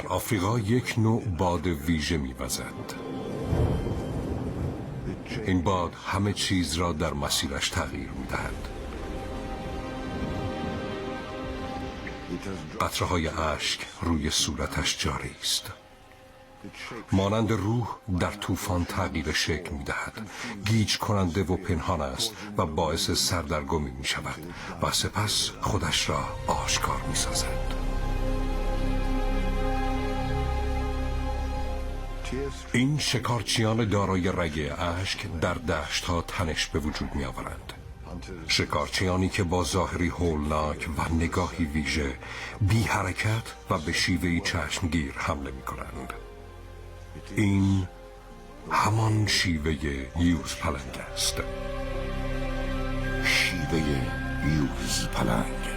در آفریقا یک نوع باد ویژه می‌وزد. این باد همه چیز را در مسیرش تغییر می‌دهد. قطره‌های اشک روی صورتش جاری است. مانند روح در طوفان تغییر شکل می‌دهد. گیج کننده و پنهان است و باعث سردرگمی می‌شود و سپس خودش را آشکار می‌سازد. این شکارچیان دارای رگ اشک در دشت‌ها تنش به وجود می‌آورند. شکارچیانی که با ظاهری هولناک و نگاهی ویژه بی حرکت و به شیوهی چشمگیر حمله می‌کنند. این همان شیوه یوز پلنگ است. شیوه یوز پلنگ.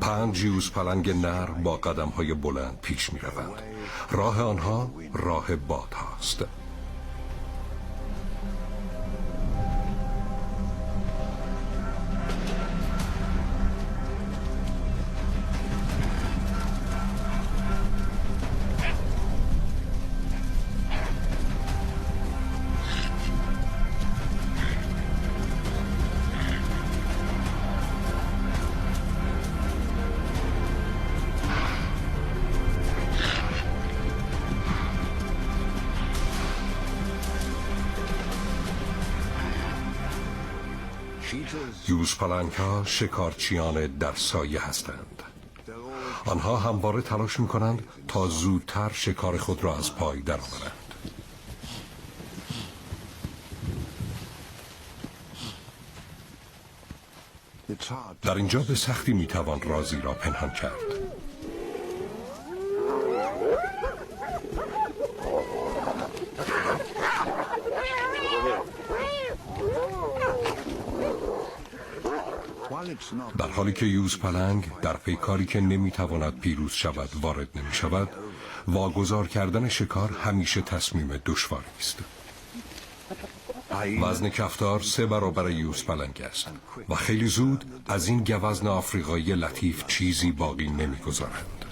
پنج یوز پلنگ نر با قدم‌های بلند پیش می‌روند. راه آنها راه باد هاست. یوز پلنگ ها شکارچیان در سایه هستند. آنها همواره تلاش می کنند تا زودتر شکار خود را از پای درآورند. در اینجا به سختی می توان رازی را پنهان کرد. در حالی که یوز پلنگ در پیکاری که نمیتواند پیروز شود وارد نمی شود، واگذار کردن شکار همیشه تصمیم دشواری است. وزن کفتار 3 برابر یوز پلنگ است و خیلی زود از این گوزن آفریقایی لطیف چیزی باقی نمیگذارند.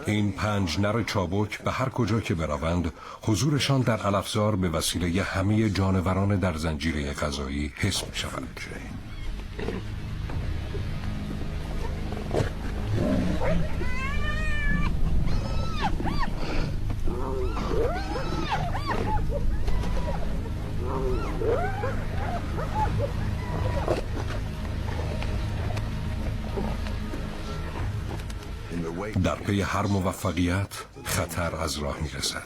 این 5 نر چابک به هر کجا که بروند حضورشان در علفزار به وسیله همه جانوران در زنجیره غذایی حس می شود. در پی هر موفقیت خطر از راه می رسد.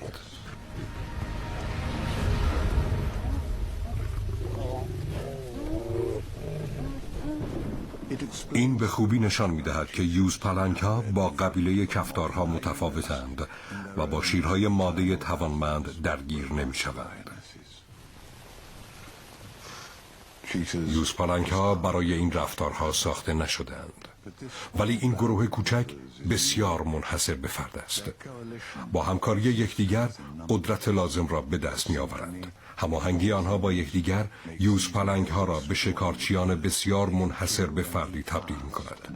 این به خوبی نشان می دهد که یوز پلنگ ها با قبیله کفتارها متفاوتند و با شیرهای ماده توانمند درگیر نمی شوند. یوز پلنگ ها برای این رفتارها ساخته نشدند، ولی این گروه کوچک بسیار منحصر به فرد است. با همکاری یکدیگر قدرت لازم را به دست می آورند. هماهنگی آنها با یکدیگر یوز پلنگ ها را به شکارچیان بسیار منحصر به فردی تبدیل می کند.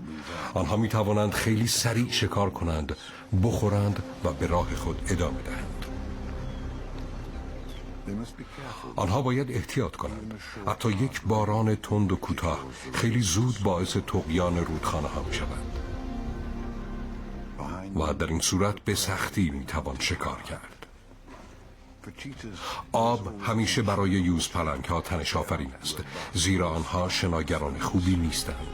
آنها می توانند خیلی سریع شکار کنند، بخورند و به راه خود ادامه دهند. آنها باید احتیاط کنند. حتی یک باران تند و کوتاه خیلی زود باعث طغیان رودخانه ها می شود و در این صورت به سختی می توان شکار کرد. آب همیشه برای یوز پلنگ ها تنش آفرین است، زیرا آنها شناگران خوبی نیستند.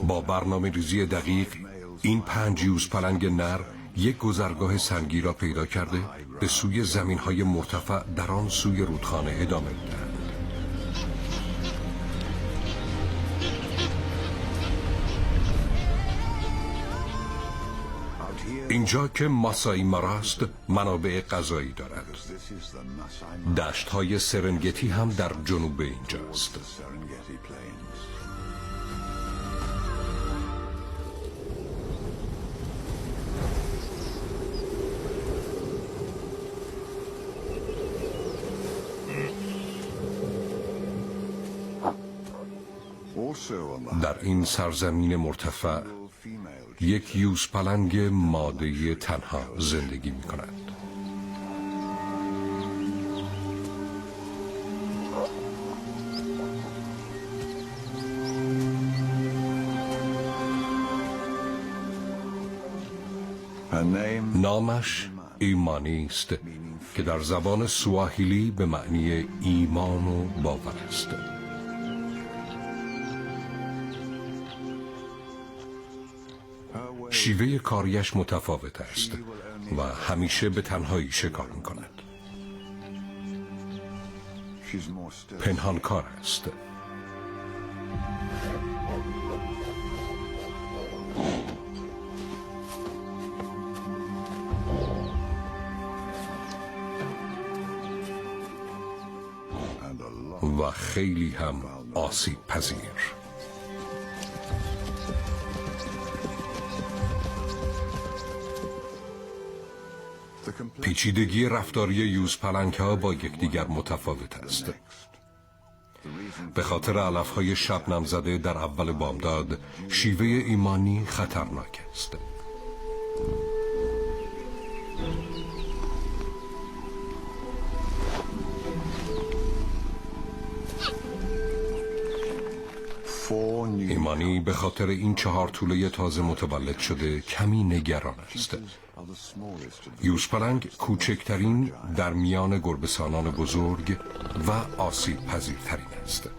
با برنامه ریزی دقیق این 5 یوز پلنگ نر یک گذرگاه سنگی را پیدا کرده به سوی زمین‌های مرتفع در آن سوی رودخانه ادامه می‌دهند. اینجا که ماسایی مارا است منابع غذایی دارد. دشت‌های سرنگتی هم در جنوب اینجاست. در این سرزمین مرتفع یک یوزپلنگ ماده تنها زندگی می کند. نامش ایمانی است که در زبان سواحیلی به معنی ایمان و باور است. شیوه کاریش متفاوت است و همیشه به تنهایی شکار می کند. پنهانکار است. و خیلی هم آسیب پذیر. پیچیدگی رفتاری یوزپلنگ‌ها با یکدیگر متفاوت است. به خاطر علف‌های شبنم زده در اول بامداد، شیوه ایمانی خطرناک است. ایمانی به خاطر این 4 توله تازه متولد شده کمی نگران است. یوزپلنگ کوچکترین در میان گربه‌سانان بزرگ و آسیب پذیرترین است.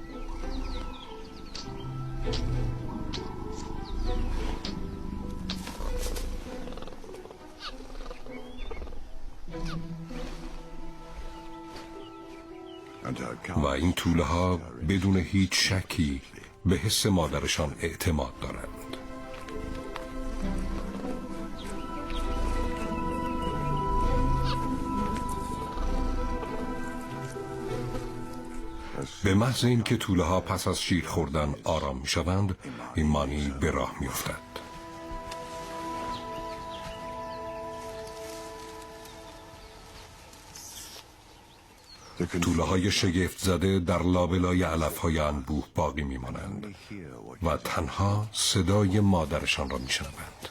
و این توله ها بدون هیچ شکی به حس مادرشان اعتماد دارند. به محض اینکه توله ها پس از شیر خوردن آرام می شوند، ایمانی به راه می افتد. توله های شگفت زده در لابلای علف های انبوه باقی می مانند و تنها صدای مادرشان را می شنوند.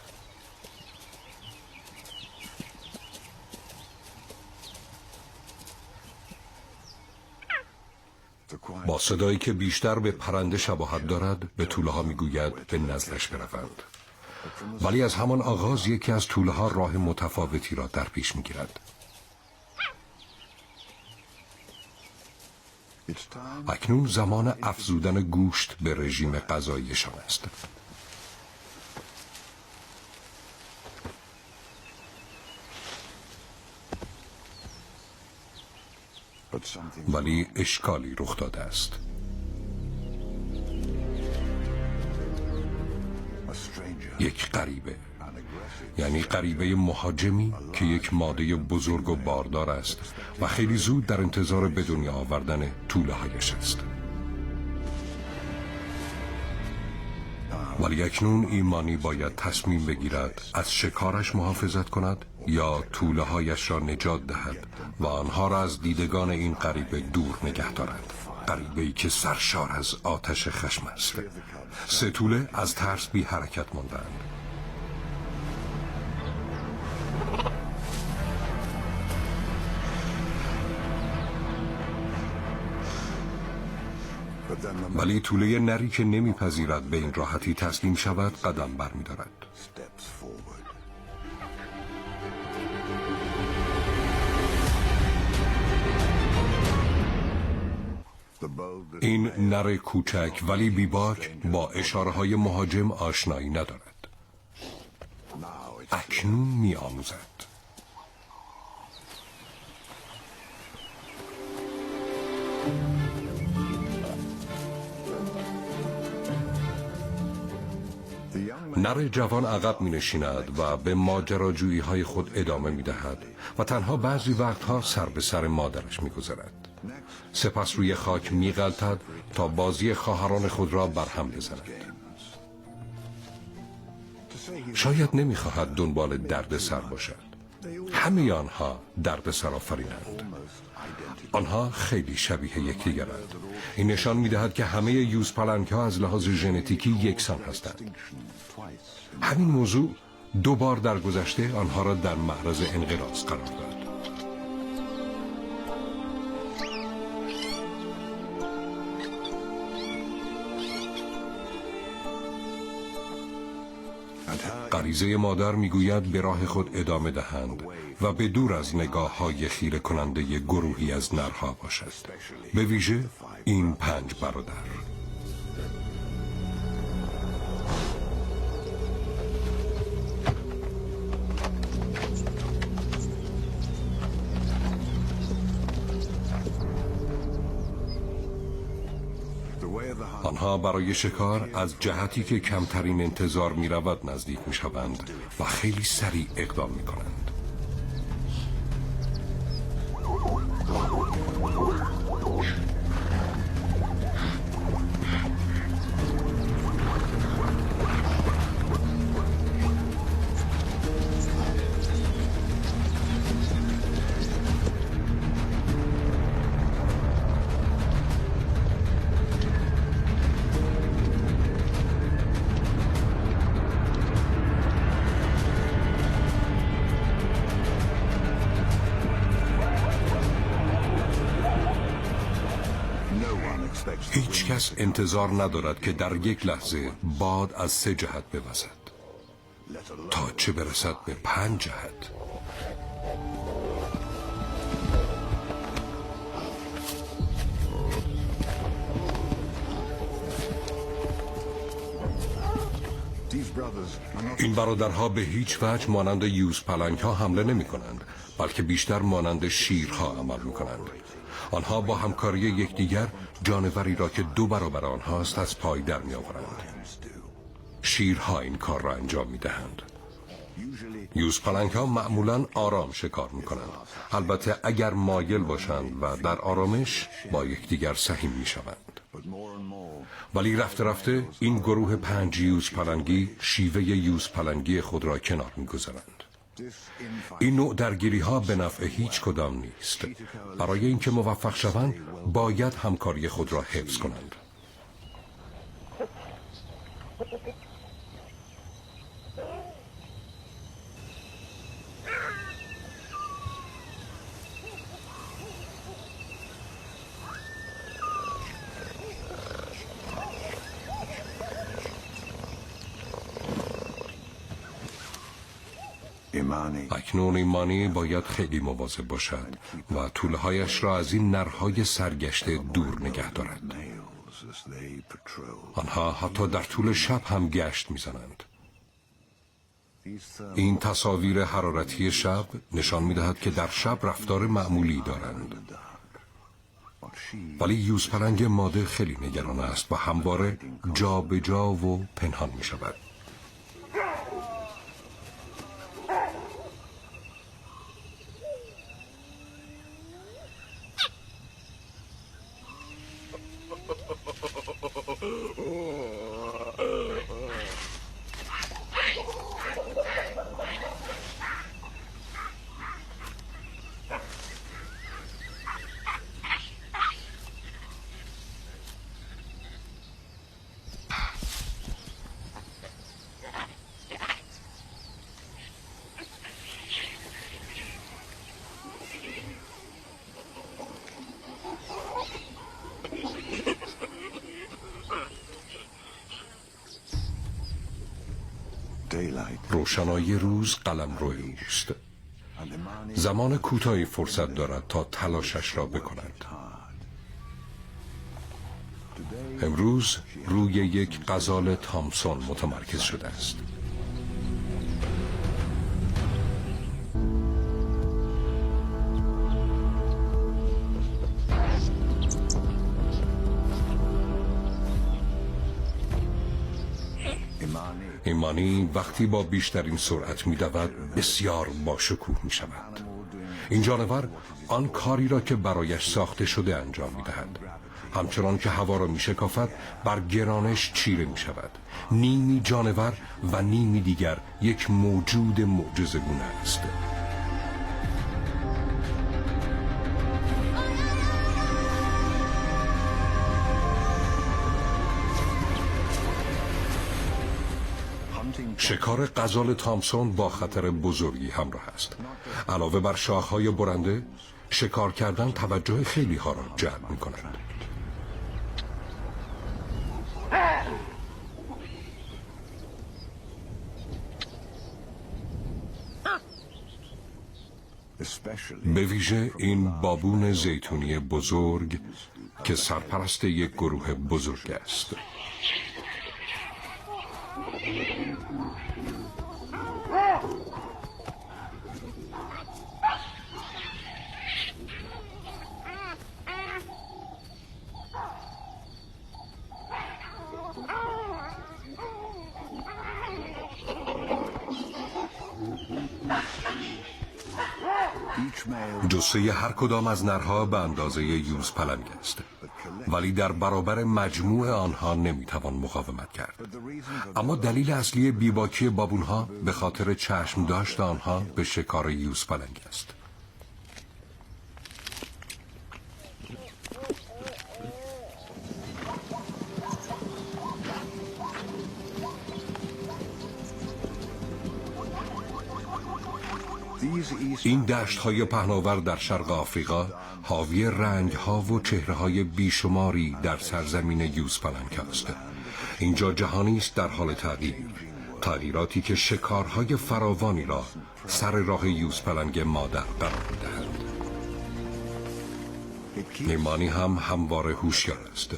با صدایی که بیشتر به پرنده شباهت دارد به توله ها می گوید به نزدش بروند. ولی از همان آغاز یکی از توله ها راه متفاوتی را در پیش می گیرد. اکنون زمان افزودن گوشت به رژیم غذاییشان است. ولی اشکالی رخ داده است. یک غریبه، یعنی غریبه مهاجمی که یک ماده بزرگ و باردار است و خیلی زود در انتظار به دنیا آوردن توله هایش است. ولی اکنون ایمانی باید تصمیم بگیرد از شکارش محافظت کند یا توله هایش را نجات دهد و آنها را از دیدگان این غریبه دور نگه دارد. غریبه‌ای که سرشار از آتش خشم است. 3 توله از ترس بی حرکت ماندند. ولی توله نری که نمیپذیرد به این راحتی تسلیم شود قدم برمی‌دارد. این نر کوچک ولی بیباک با اشاره‌های مهاجم آشنایی ندارد. اکنون می‌آموزد. نر جوان عقب می نشیند و به ماجراجویی های خود ادامه می دهد و تنها بعضی وقتها سر به سر مادرش می گذارد. سپس روی خاک می غلطد تا بازی خواهران خود را برهم بزند. شاید نمی خواهد دنبال درد سر باشد. همه آنها درد سر آفرینند. آنها خیلی شبیه یکدیگرند. این نشان می دهد که همه یوزپلنگ ها از لحاظ ژنتیکی یکسان هستند. همین موضوع 2 بار در گذشته آنها را در معرض انقراض قرار داد. غریزه مادر میگوید به راه خود ادامه دهند و به دور از نگاه های خیره کننده گروهی از نرها باشد، به ویژه این 5 برادر. آنها برای شکار از جهتی که کمترین انتظار می رود نزدیک می شوند و خیلی سریع اقدام می کنند. هیچ کس انتظار ندارد که در یک لحظه باد از 3 جهت بوزد، تا چه برسد به 5 جهت. این برادرها به هیچ وجه مانند یوزپلنگ ها حمله نمی کنند، بلکه بیشتر مانند شیرها عمل می کنند. آنها با همکاری یکدیگر جانوری را که 2 برابر آنهاست از پای در می آورند. شیرها این کار را انجام می دهند. یوزپلنگ ها معمولاً آرام شکار می کنند، البته اگر مایل باشند و در آرامش با یکدیگر سهیم می شوند. ولی رفته رفته این گروه 5 یوزپلنگی شیوه یوزپلنگی خود را کنار می گذارند. این نوع درگیری ها به نفع هیچ کدام نیست. برای اینکه موفق شوند باید همکاری خود را حفظ کنند. اکنون ایمانی باید خیلی مواظب باشد و طولهایش را از این نرهای سرگشته دور نگه دارد. آنها حتی در طول شب هم گشت میزنند. این تصاویر حرارتی شب نشان میدهد که در شب رفتار معمولی دارند. ولی یوزپلنگ ماده خیلی نگران است و همواره جا به جا و پنهان می شود. روشنایی روز قلمرو اوست. زمان کوتاهی فرصت دارد تا تلاشش را بکند. امروز روی یک غزال تامسون متمرکز شده است. ایمانی وقتی با بیشترین سرعت می‌دود بسیار با شکوه می‌شود. این جانور آن کاری را که برایش ساخته شده انجام می‌دهد. همچنان که هوا را می‌شکافد بر گرانش چیره می‌شود. نیمی جانور و نیمی دیگر یک موجود معجزه‌گونه است. شکار غزال تامسون با خطر بزرگی همراه است. علاوه بر شاخهای برنده، شکار کردن توجه خیلی ها را جلب می کند. به ویژه این بابون زیتونی بزرگ که سرپرست یک گروه بزرگ است. جثه هر کدام از نرها به اندازه یوز پلنگ است، ولی در برابر مجموع آنها نمیتوان مقاومت کرد. اما دلیل اصلی بیباکی بابونها به خاطر چشم داشت آنها به شکار یوز پلنگ است. این دشت‌های پهناور در شرق آفریقا حاوی رنگ‌ها و چهره‌های بیشماری در سرزمین یوز پلنگ است. اینجا جهانی است در حال تغییر، تغییراتی که شکارهای فراوانی را سر راه یوز پلنگ مادر قرار می‌دهند. ایمانی هم همواره هوشیار است.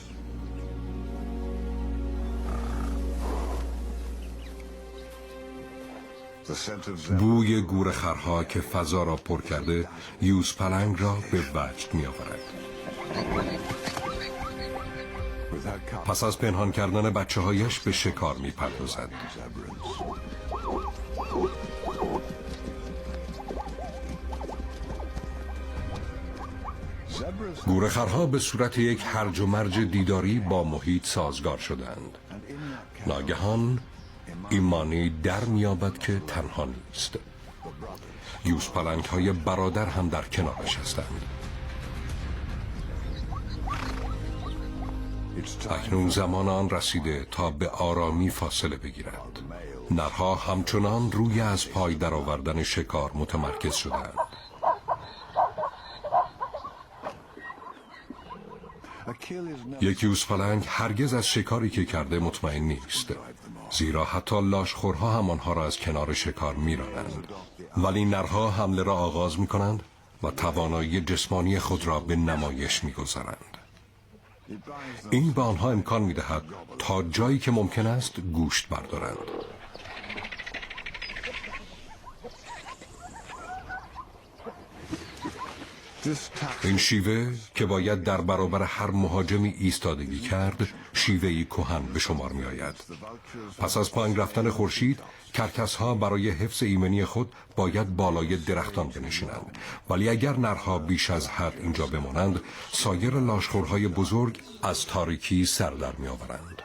بوی گورخرها که فضا را پر کرده یوز پلنگ را به وجد می آورد. پس از پنهان کردن بچه هایش به شکار می پردازد. گورخرها به صورت یک هرج و مرج دیداری با محیط سازگار شدند. ناگهان ایمانی در میابد که تنها نیست. یوز پلنگ های برادر هم در کنارش هستند. اکنون زمان آن رسیده تا به آرامی فاصله بگیرند. نرها همچنان روی از پای درآوردن شکار متمرکز شدند. یک یوز پلنگ هرگز از شکاری که کرده مطمئن نیست، زیرا حتی لاشخورها هم آنها را از کنار شکار می‌رانند. ولی نرها حمله را آغاز می‌کنند و توانایی جسمانی خود را به نمایش می‌گذارند. این به آنها امکان می‌دهد تا جایی که ممکن است گوشت بردارند. این شیوه که باید در برابر هر مهاجمی ایستادگی کرد، شیوهی کهن به شمار می آید. پس از پایین رفتن خورشید، کرکس‌ها برای حفظ ایمنی خود باید بالای درختان بنشینند. ولی اگر نرها بیش از حد اینجا بمانند، سایر لاشخورهای بزرگ از تاریکی سر در می آورند.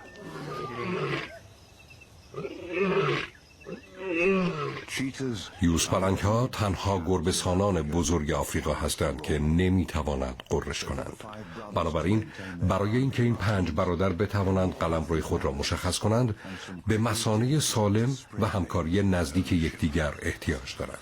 یوز پلنگ ها تنها گربه‌سانان بزرگ آفریقا هستند که نمی توانند غرش کنند. بنابراین برای اینکه این 5 برادر بتوانند قلمروی خود را مشخص کنند، به مثانه سالم و همکاری نزدیک یکدیگر احتیاج دارند.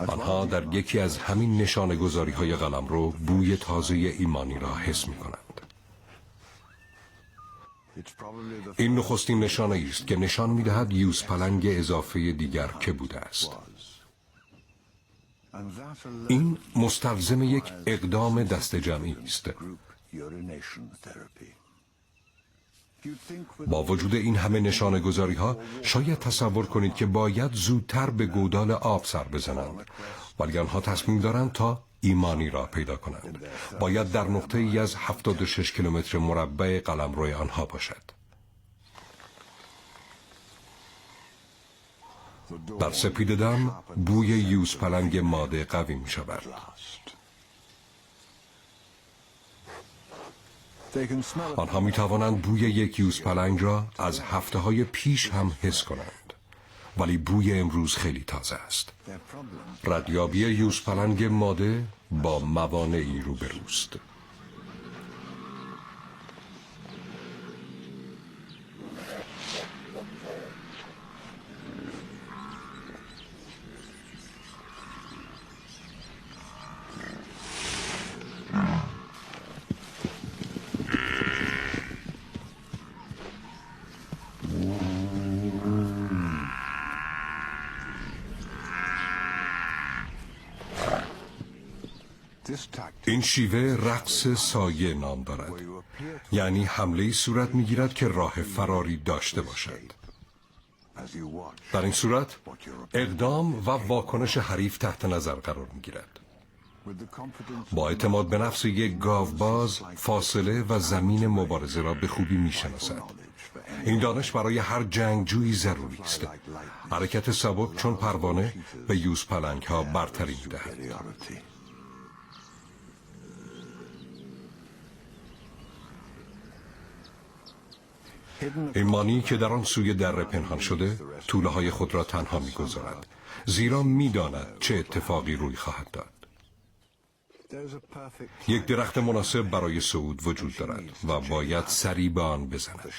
آنها در یکی از همین نشانه‌گذاری های قلمرو بوی تازه ایمانی را حس می کنند. این نخستین نشانه است که نشان می‌دهد یوز پلنگ اضافه دیگر که بوده است. این مستلزم یک اقدام دست جمعی است. با وجود این همه نشانه‌گذاری‌ها شاید تصور کنید که باید زودتر به گودال آب سر بزنند، ولی آنها تصمیم دارند تا ایمانی را پیدا کنند. باید در نقطه ای از 76 کیلومتر مربع قلمرو آنها باشد. در سپیده‌دم بوی یوزپلنگ ماده قوی می شود. آنها می توانند بوی یک یوزپلنگ را از هفته‌های پیش هم حس کنند، ولی بوی امروز خیلی تازه است. ردیابی یوزپلنگ ماده با موانعی روبروست. این شیوه رقص سایه نام دارد، یعنی حمله‌ای صورت می‌گیرد که راه فراری داشته باشد. در این صورت اقدام و واکنش حریف تحت نظر قرار می‌گیرد. با اعتماد به نفس یک گاوباز فاصله و زمین مبارزه را به خوبی می‌شناسد. این دانش برای هر جنگجویی ضروری است. حرکت سبک چون پروانه به یوزپلنگ‌ها برتری می‌دهد. ایمانی که در آن سوی دره پنهان شده توله‌های خود را تنها می‌گذارد، زیرا می‌داند چه اتفاقی روی خواهد داد. یک درخت مناسب برای صعود وجود دارد و باید سری به آن بزند.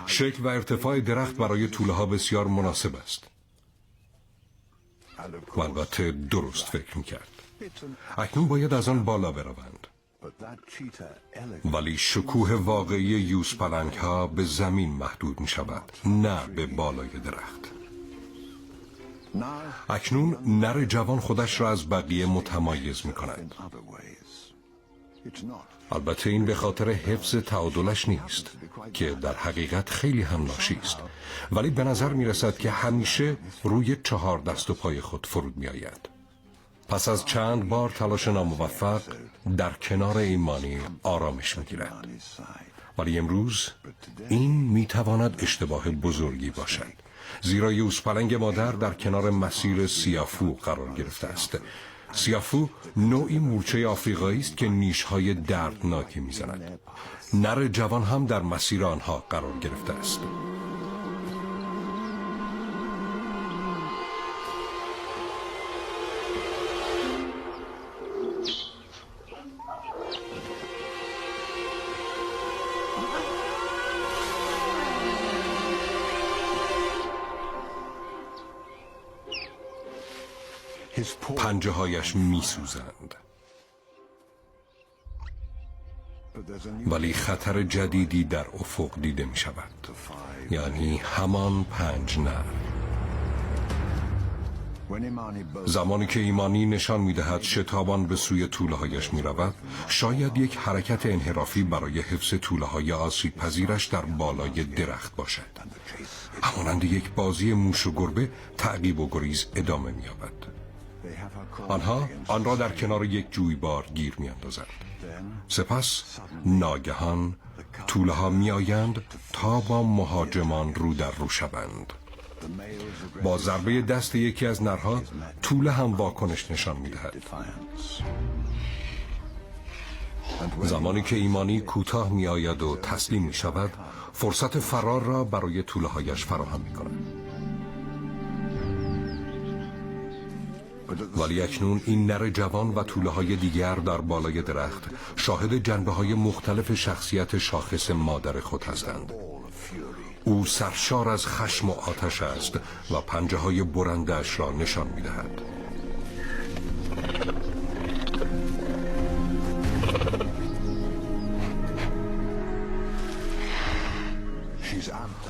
شکل و ارتفاع درخت برای توله‌ها بسیار مناسب است. و البته درست فکر می‌کرد. اکنون باید از آن بالا بروند. ولی شکوه واقعی یوزپلنگ‌ها به زمین محدود می شود، نه به بالای درخت. اکنون نر جوان خودش را از بقیه متمایز می کند. البته این به خاطر حفظ تعادلش نیست که در حقیقت خیلی هم ناشی است، ولی به نظر می رسد که همیشه روی 4 دست و پای خود فرود می آید. پس از چند بار تلاش ناموفق در کنار ایمانی آرامش می‌گیرد. ولی امروز این می‌تواند اشتباه بزرگی باشد، زیرا یوزپلنگ مادر در کنار مسیر سیافو قرار گرفته است. سیافو نوعی مورچه آفریقایی است که نیش‌های دردناکی می‌زند. نر جوان هم در مسیر آنها قرار گرفته است. پنجه هایش می سوزند، ولی خطر جدیدی در افق دیده می شود، یعنی همان 5 نر. زمانی که ایمانی نشان می دهد شتابان به سوی توله هایش می رود، شاید یک حرکت انحرافی برای حفظ توله های آسیب پذیرش در بالای درخت باشد. همانند یک بازی موش و گربه تعقیب و گریز ادامه می یابد. آنها آن را در کنار یک جویبار گیر می اندازند. سپس ناگهان توله ها می آیند تا با مهاجمان رو در رو شوند. با ضربه دست یکی از نرها توله هم واکنش نشان می دهد. زمانی که ایمانی کوتاه می آید و تسلیم می شود، فرصت فرار را برای توله هایش فراهم می کند. ولی اکنون این نر جوان و توله های دیگر در بالای درخت شاهد جنبه های مختلف شخصیت شاخص مادر خود هستند. او سرشار از خشم و آتش است و پنجه های برندش را نشان می دهد.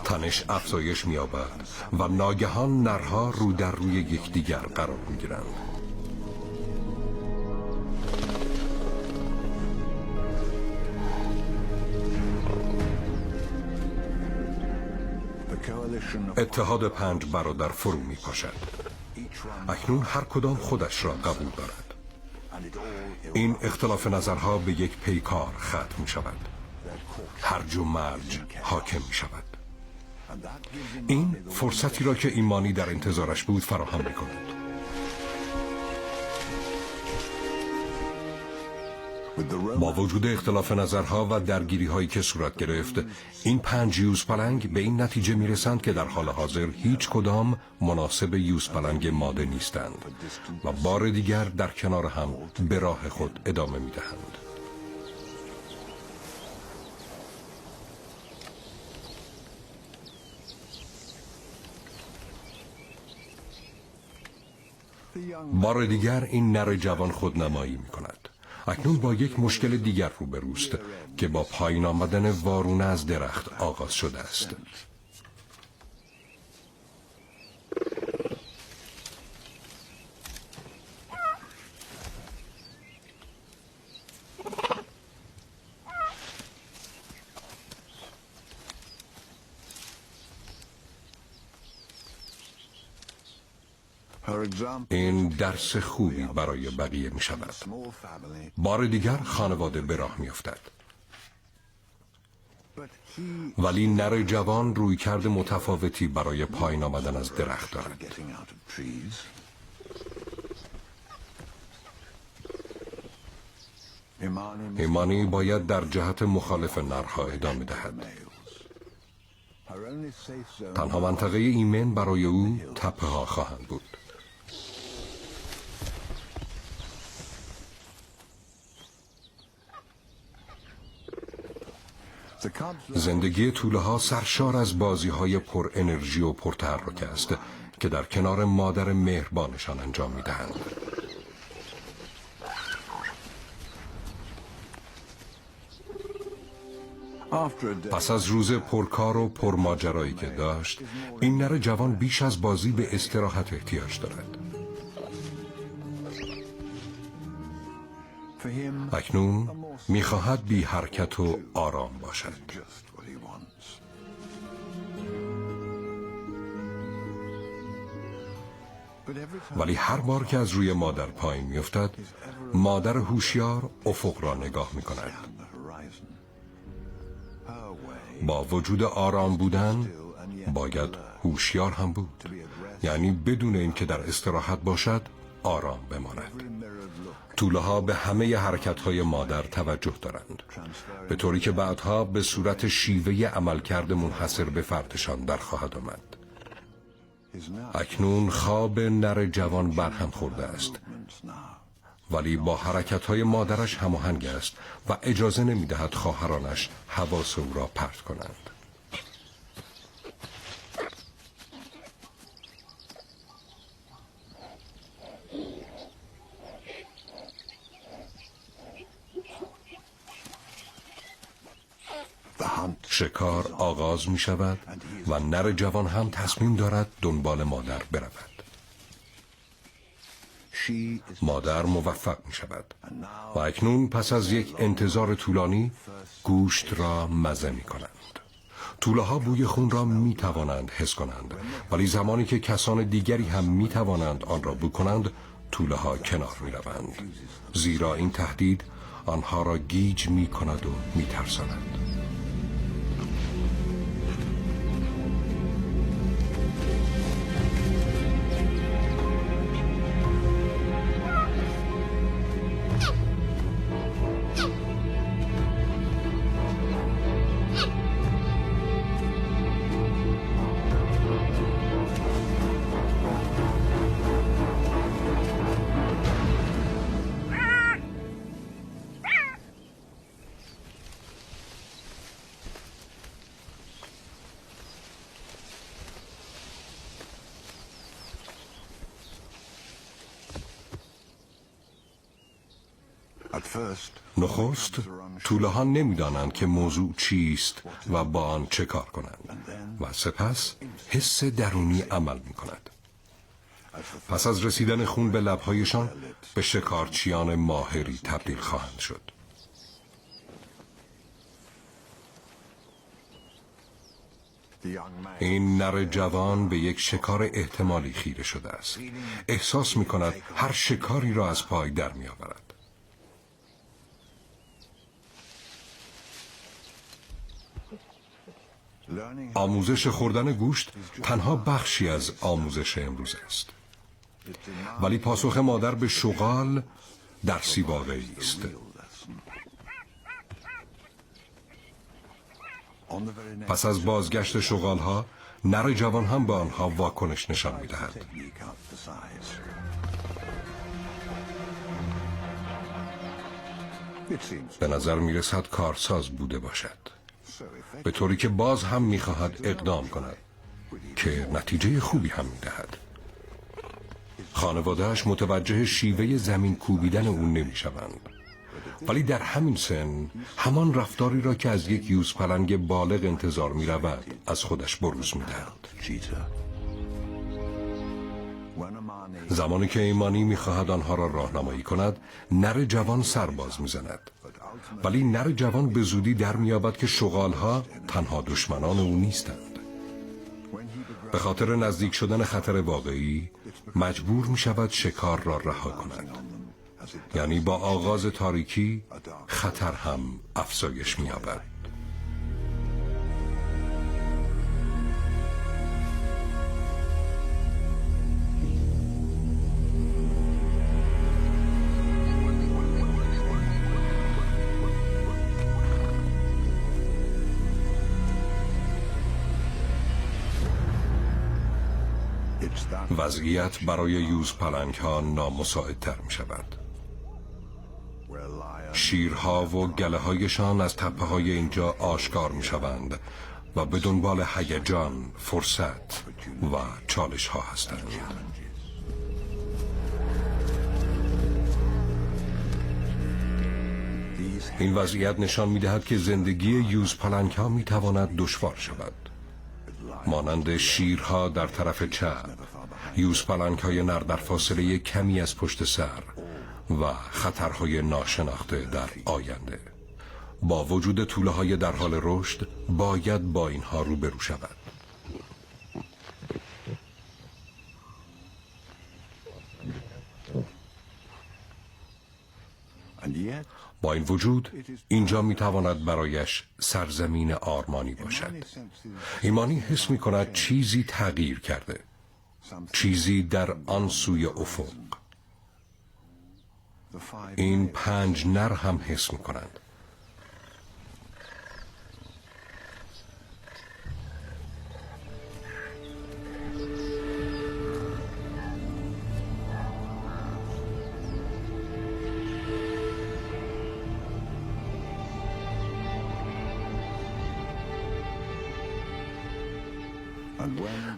تنش افزایش می یابد و ناگهان نرها رو در روی یکدیگر قرار می گیرند. اتحاد 5 برادر فرو می پاشد. اکنون هر کدام خودش را قبول دارد. این اختلاف نظرها به یک پیکار ختم می شود. هرج و مرج حاکم می شود. این فرصتی را که ایمانی در انتظارش بود فراهم می کند. با وجود اختلاف نظرها و درگیری هایی که صورت گرفت، این 5 یوزپلنگ به این نتیجه می رسند که در حال حاضر هیچ کدام مناسب یوزپلنگ ماده نیستند و بار دیگر در کنار هم به راه خود ادامه می دهند. بار دیگر این نر جوان خودنمایی می کند. اکنون با یک مشکل دیگر روبروست که با پایین آمدن وارونه از درخت آغاز شده است. این درس خوبی برای بقیه می شود. بار دیگر خانواده به راه می افتد. ولی نر جوان رویکرد متفاوتی برای پایین آمدن از درخت دارد. ایمانی باید در جهت مخالف نرها ادامه دهد. تنها منطقه ایمن برای او تپه ها خواهند بود. زندگی توله ها سرشار از بازی های پر انرژی و پر تحرک است که در کنار مادر مهربانشان انجام می دهند. پس از روز پرکار و پرماجرایی که داشت، این نر جوان بیش از بازی به استراحت احتیاج دارد. اکنون می‌خواهد بی حرکت و آرام باشد. ولی هر بار که از روی مادر پایین می‌افتد، مادر هوشیار افق را نگاه می‌کند. با وجود آرام بودن باید هوشیار هم بود، یعنی بدون اینکه در استراحت باشد آرام بماند. توله ها به همه حرکت های مادر توجه دارند، به طوری که بعدها به صورت شیوه عملکرد منحصر به فردشان در خواهد آمد. اکنون خواب نر جوان برهم خورده است، ولی با حرکت های مادرش هماهنگ است و اجازه نمیدهد خواهرانش حواس او را پرت کنند. شکار آغاز می شود و نر جوان هم تصمیم دارد دنبال مادر برود. مادر موفق می شود و اکنون پس از یک انتظار طولانی گوشت را مزه می کنند. توله ها بوی خون را می توانند حس کنند، ولی زمانی که کسان دیگری هم می توانند آن را بو کنند، توله ها کنار می روند، زیرا این تهدید آنها را گیج می کند و می ترساند. نخست توله ها نمی‌دانند که موضوع چیست و با آن چه کار کنند و سپس حس درونی عمل می کند. پس از رسیدن خون به لب‌هایشان به شکارچیان ماهری تبدیل خواهند شد. این نر جوان به یک شکار احتمالی خیره شده است. احساس می کند هر شکاری را از پای در می آورد. آموزش خوردن گوشت تنها بخشی از آموزش امروز است. ولی پاسخ مادر به شغال درسی واقعی است. پس از بازگشت شغالها، نر جوان هم به آنها واکنش نشان می‌دهد. به نظر می‌رسد کارساز بوده باشد، به طوری که باز هم می‌خواهد اقدام کند که نتیجه خوبی هم می‌دهد. خانواده‌اش متوجه شیوه زمین کوبیدن او نمی‌شوند، ولی در همین سن همان رفتاری را که از یک یوزپلنگ بالغ انتظار می‌رود از خودش بروز می‌دهد. زمانی که ایمانی می‌خواهد آنها را راهنمایی کند، نر جوان سرباز می‌زند، ولی نر جوان به زودی در می‌یابد که شغال‌ها تنها دشمنان او نیستند. به خاطر نزدیک شدن خطر واقعی مجبور می‌شود شکار را رها کند. یعنی با آغاز تاریکی خطر هم افزایش می‌یابد. وضعیت برای یوزپلنگ‌ها نامساعدتر می‌شود. شیرها و گله‌هایشان از تپه‌های اینجا آشکار می‌شوند و به دنبال هیجان، فرصت و چالش‌ها هستند. این وضعیت نشان می‌دهد که زندگی یوزپلنگ‌ها می‌تواند دشوار شود. مانند شیرها در طرف چپ، یوزپلنگ‌های نر در فاصله کمی از پشت سر و خطرهای ناشناخته در آینده. با وجود توله‌های در حال رشد باید با اینها روبرو شود. با این وجود اینجا میتواند برایش سرزمین آرمانی باشد. ایمانی حس میکند چیزی تغییر کرده، چیزی در آن سوی افق. این 5 نر هم حس میکنند.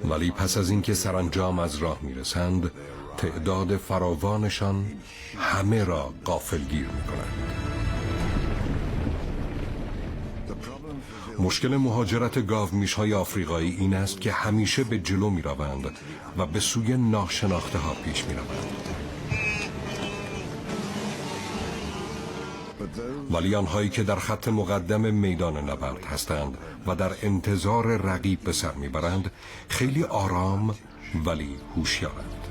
ولی پس از اینکه سرانجام از راه میرسند، تعداد فراوانشان همه را غافلگیر میکنند. مشکل مهاجرت گاومیش‌های آفریقایی این است که همیشه به جلو میروند و به سوی ناشناخته ها پیش میروند. ولی آنهایی که در خط مقدم میدان نبرد هستند و در انتظار رقیب به سر میبرند، خیلی آرام ولی هوشیارند.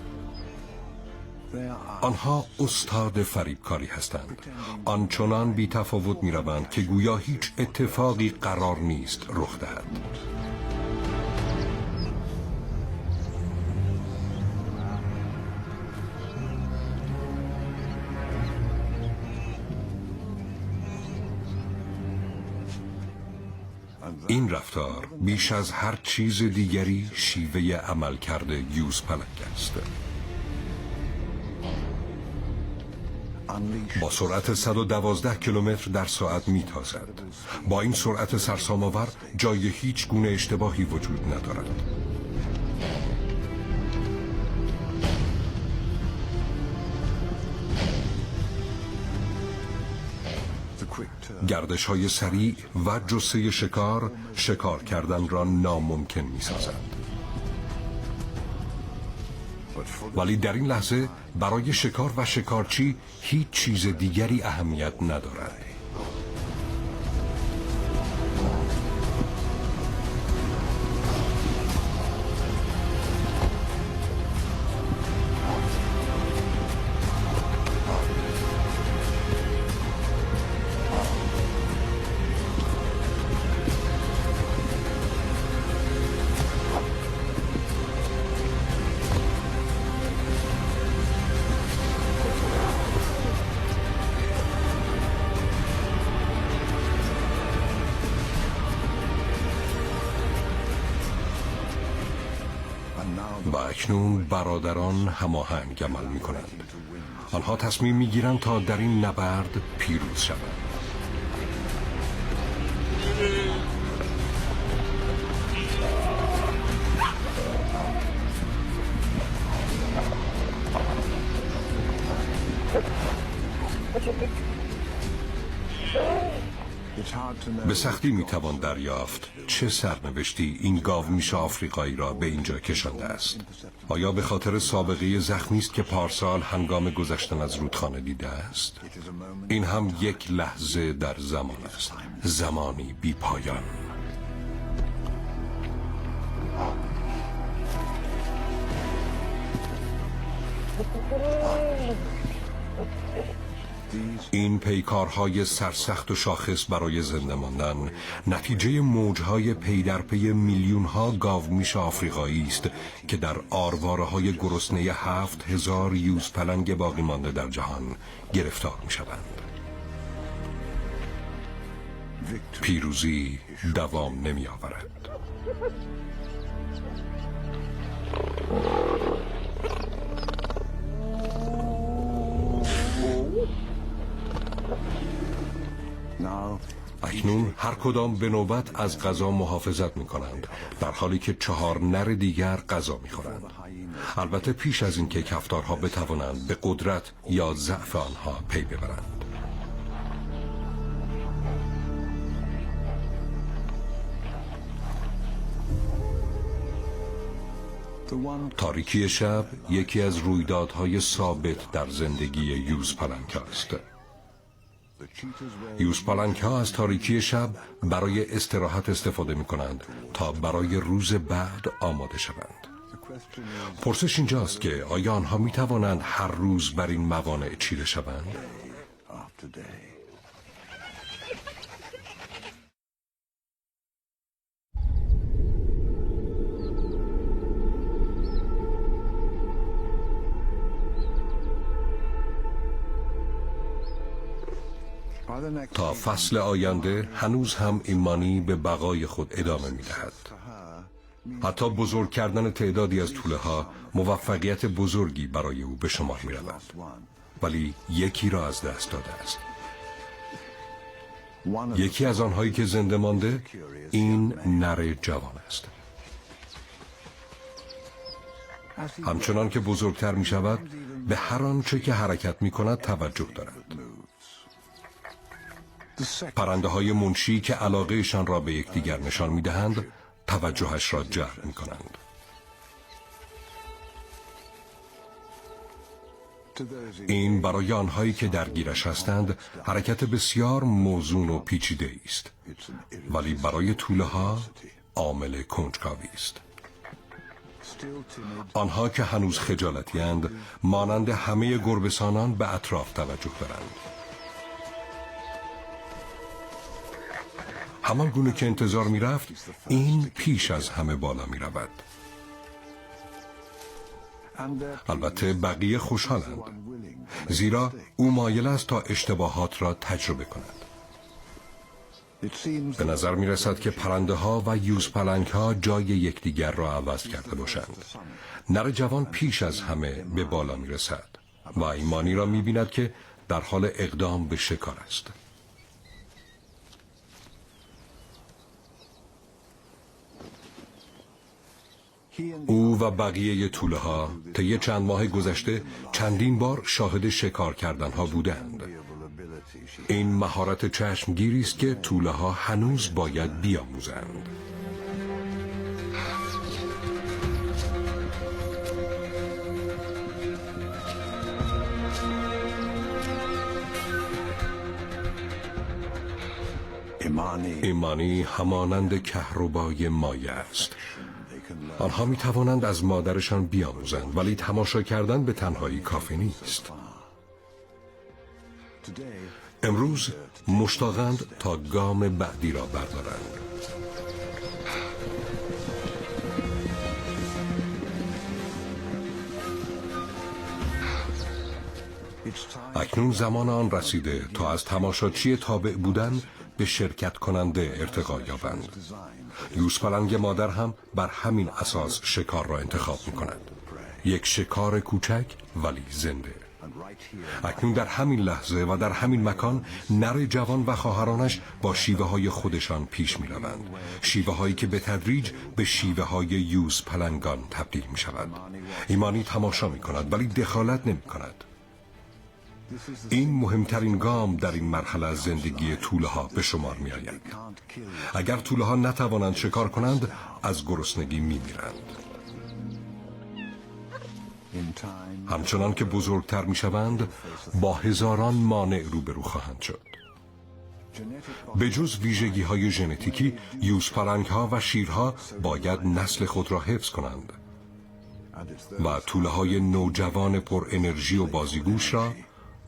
آنها استاد فریبکاری هستند. آنچنان بی تفاوت میروند که گویا هیچ اتفاقی قرار نیست رخ دهد. این رفتار بیش از هر چیز دیگری شیوه عملکرد یوزپلنگ است. با سرعت 112 کیلومتر در ساعت میتازد. با این سرعت سرسام‌آور جای هیچ گونه اشتباهی وجود ندارد. گردش‌های سریع و جسه شکار کردن را ناممکن می‌سازند. ولی در این لحظه برای شکار و شکارچی هیچ چیز دیگری اهمیت ندارد. اکنون برادران هماهنگ عمل می کنند. آنها تصمیم می گیرند تا در این نبرد پیروز شوند. به سختی میتوان دریافت چه سرنوشتی این گاومیش آفریقایی را به اینجا کشانده است. آیا به خاطر سابقه زخمی است که پارسال هنگام گذشتن از رودخانه دیده است؟ این هم یک لحظه در زمان است، زمانی بی پایان. این پیکارهای سرسخت و شاخص برای زنده ماندن نتیجه موجهای پی در پی میلیونها گاومیش آفریقایی است که در آرواره‌های گرسنه 7000 یوزپلنگ باقی مانده در جهان گرفتار می شوند. پیروزی دوام نمی آورد. اکنون هر کدام به نوبت از غذا محافظت می کنند، در حالی که 4 نر دیگر غذا می خورند. البته پیش از اینکه کفتارها بتوانند به قدرت یا ضعف آنها پی ببرند. تاریکی شب یکی از رویدادهای ثابت در زندگی یوزپلنگ است. یوزپلنگ ها از تاریکی شب برای استراحت استفاده می کنند تا برای روز بعد آماده شوند. پرسش اینجاست که آیا آنها می توانند هر روز بر این موانع چیره شوند؟ تا فصل آینده هنوز هم ایمانی به بقای خود ادامه می دهد. حتی بزرگ کردن تعدادی از توله ها موفقیت بزرگی برای او به شمار می رود. ولی یکی را از دست داده است. یکی از آنهایی که زنده مانده این نر جوان است. همچنان که بزرگتر می شود به هر آنچه که حرکت می کند توجه دارد. پرنده های منشی که علاقهشان را به یکدیگر نشان می دهند توجهش را جلب می کنند. این برای آنهایی که درگیرش هستند حرکت بسیار موزون و پیچیده است، ولی برای توله ها عامل کنجکاوی است. آنها که هنوز خجالتی اند مانند همه گربه‌سانان به اطراف توجه دارند. همان گونه که انتظار می رفت این پیش از همه بالا می رود. البته بقیه خوشحالند، زیرا او مایل است تا اشتباهات را تجربه کند. به نظر می رسد که پرنده ها و یوزپلنگ ها جای یکدیگر را عوض کرده باشند. نر جوان پیش از همه به بالا می رسد و ایمانی را می بیند که در حال اقدام به شکار است. او و بقیه توله ها طی چند ماه گذشته چندین بار شاهد شکار کردن ها بودند. این مهارت چشمگیری است که توله ها هنوز باید بیاموزند. ایمانی همانند کهربای مایه است. آنها می توانند از مادرشان بیاموزند، ولی تماشا کردن به تنهایی کافی نیست. امروز مشتاقند تا گام بعدی را بردارند. اکنون زمان آن رسیده تا از تماشاچی تابع بودن به شرکت کننده ارتقا یابند. یوزپلنگ مادر هم بر همین اساس شکار را انتخاب می کند. یک شکار کوچک ولی زنده. اکنون در همین لحظه و در همین مکان نر جوان و خواهرانش با شیوه های خودشان پیش می روند، شیوه هایی که به تدریج به شیوه های یوز پلنگان تبدیل می شود. ایمانی تماشا می کند ولی دخالت نمی کند. این مهمترین گام در این مرحله از زندگی توله ها به شمار می آید. اگر توله ها نتوانند شکار کنند از گرسنگی می میرند. همچنان که بزرگتر می شوند با هزاران مانع روبرو خواهند شد. به جز ویژگی های ژنتیکی، یوزپلنگ ها و شیرها باید نسل خود را حفظ کنند و توله های نوجوان پر انرژی و بازیگوش را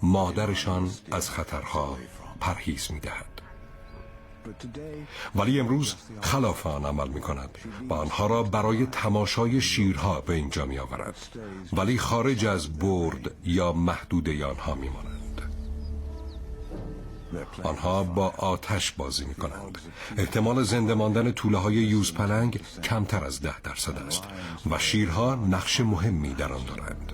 مادرشان از خطرها پرهیز می دهد. ولی امروز خلاف آن عمل می کند و آنها را برای تماشای شیرها به اینجا می آورد، ولی خارج از برد یا محدوده آنها می مانند. آنها با آتش بازی می کنند. احتمال زنده ماندن توله های یوزپلنگ کمتر از 10% است و شیرها نقش مهمی در آن دارند.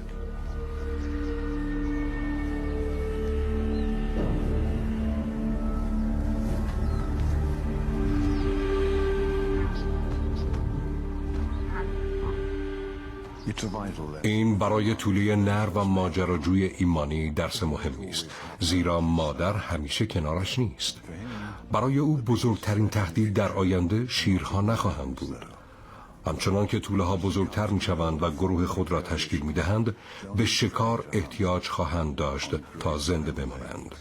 این برای توله نر و ماجراجوی ایمانی درس مهمی است، زیرا مادر همیشه کنارش نیست. برای او بزرگترین تهدید در آینده شیرها نخواهند بود. همچنان که توله ها بزرگتر می شوند و گروه خود را تشکیل می دهند، به شکار احتیاج خواهند داشت تا زنده بمانند.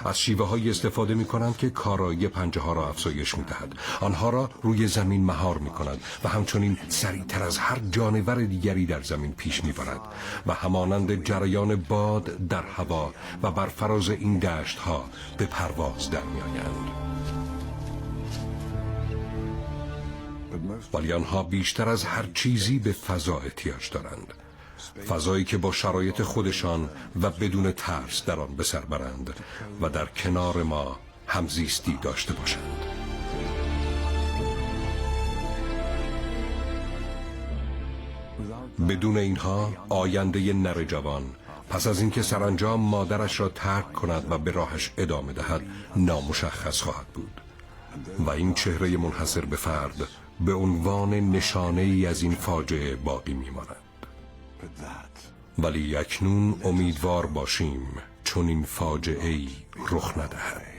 از شیوه هایی استفاده می کنند که کارایی پنجه ها را افزایش می دهد. آنها را روی زمین مهار می کنند و همچنین سریعتر از هر جانور دیگری در زمین پیش می برد و همانند جریان باد در هوا و بر فراز این دشت ها به پرواز در می آیند. ولی آنها بیشتر از هر چیزی به فضا احتیاج دارند، فضایی که با شرایط خودشان و بدون ترس در آن به سر برند و در کنار ما همزیستی داشته باشند. بدون اینها آینده نر جوان پس از اینکه سرانجام مادرش را ترک کند و به راهش ادامه دهد نامشخص خواهد بود و این چهره منحصر به فرد به عنوان نشانه ای از این فاجعه باقی میماند. ولی اکنون امیدوار باشیم چون این فاجعه ای رخ ندهد.